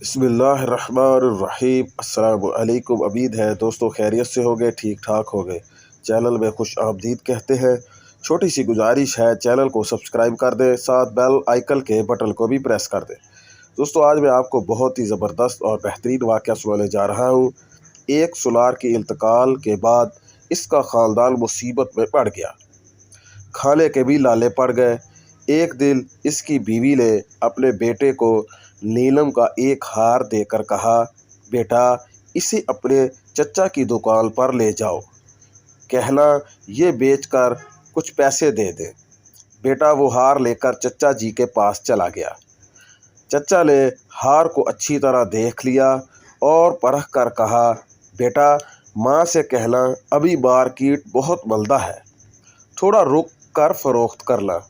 बिस्मिल्लाहिर्रहमानिर्रहीम। अस्सलाम वालेकुम। उम्मीद है दोस्तों खैरियत से होगे, ठीक ठाक होगे। चैनल में खुश आमदीद कहते हैं। छोटी सी गुजारिश है, चैनल को सब्सक्राइब कर दें, साथ बेल आइकन के बटन को भी प्रेस कर दें। दोस्तों आज मैं आपको बहुत ही ज़बरदस्त और बेहतरीन वाक़या सुनाने जा रहा हूँ। एक सुलार के इंतकाल के बाद इसका ख़ानदान मुसीबत में पड़ गया, खाने के भी लाले पड़ गए। एक दिन इसकी बीवी ने अपने बेटे को नीलम का एक हार देकर कहा, बेटा इसे अपने चचा की दुकान पर ले जाओ, कहना ये बेचकर कुछ पैसे दे दे। बेटा वो हार लेकर चचा जी के पास चला गया। चचा ने हार को अच्छी तरह देख लिया और परख कर कहा, बेटा माँ से कहना अभी मार्केट बहुत मंदा है, थोड़ा रुक कर फरोख्त करना,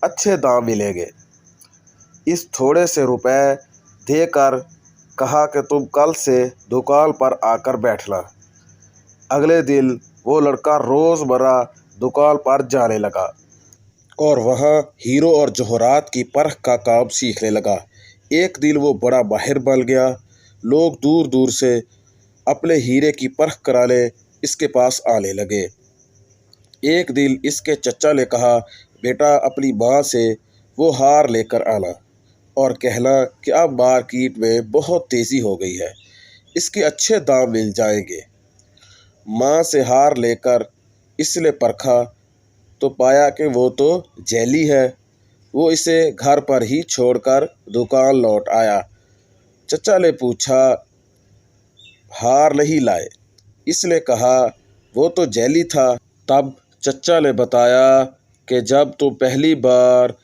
अच्छे दाम मिलेंगे। इस थोड़े से रुपए देकर कहा कि तुम कल से दुकान पर आकर बैठना। अगले दिन वो लड़का रोज़मर्रा दुकान पर जाने लगा और वहाँ हीरो और जौहरात की परख का काम सीखने लगा। एक दिन वो बड़ा माहिर बन गया। लोग दूर दूर से अपने हीरे की परख कराने इसके पास आने लगे। एक दिन इसके चचा ने कहा, बेटा अपनी माँ से वो हार लेकर आना और कहना कि अब मार्केट में बहुत तेज़ी हो गई है, इसके अच्छे दाम मिल जाएंगे। माँ से हार लेकर इसने परखा तो पाया कि वो तो जैली है। वो इसे घर पर ही छोड़कर दुकान लौट आया। चचा ने पूछा, हार नहीं लाए? इसने कहा वो तो जैली था। तब चचा ने बताया कि जब तुम पहली बार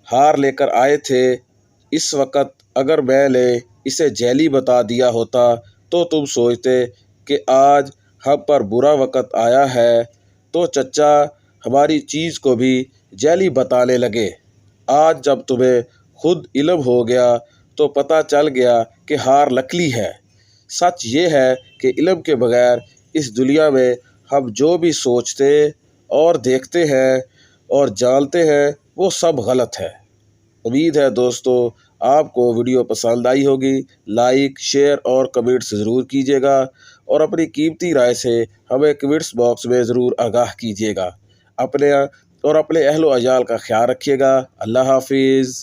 हार लेकर आए थे, इस वक्त अगर मैंने इसे जैली बता दिया होता तो तुम सोचते कि आज हम पर बुरा वक्त आया है, तो चचा हमारी चीज़ को भी जैली बताने लगे। आज जब तुम्हें खुद इल्म हो गया तो पता चल गया कि हार नकली है। सच ये है कि इल्म के बगैर इस दुनिया में हम जो भी सोचते और देखते हैं और जानते हैं वो सब गलत है। उम्मीद है दोस्तों आपको वीडियो पसंद आई होगी। लाइक, शेयर और कमेंट्स ज़रूर कीजिएगा और अपनी कीमती राय से हमें कमेंट्स बॉक्स में ज़रूर आगाह कीजिएगा। अपने और अपने अहलो अयाल का ख्याल रखिएगा। अल्लाह हाफिज़।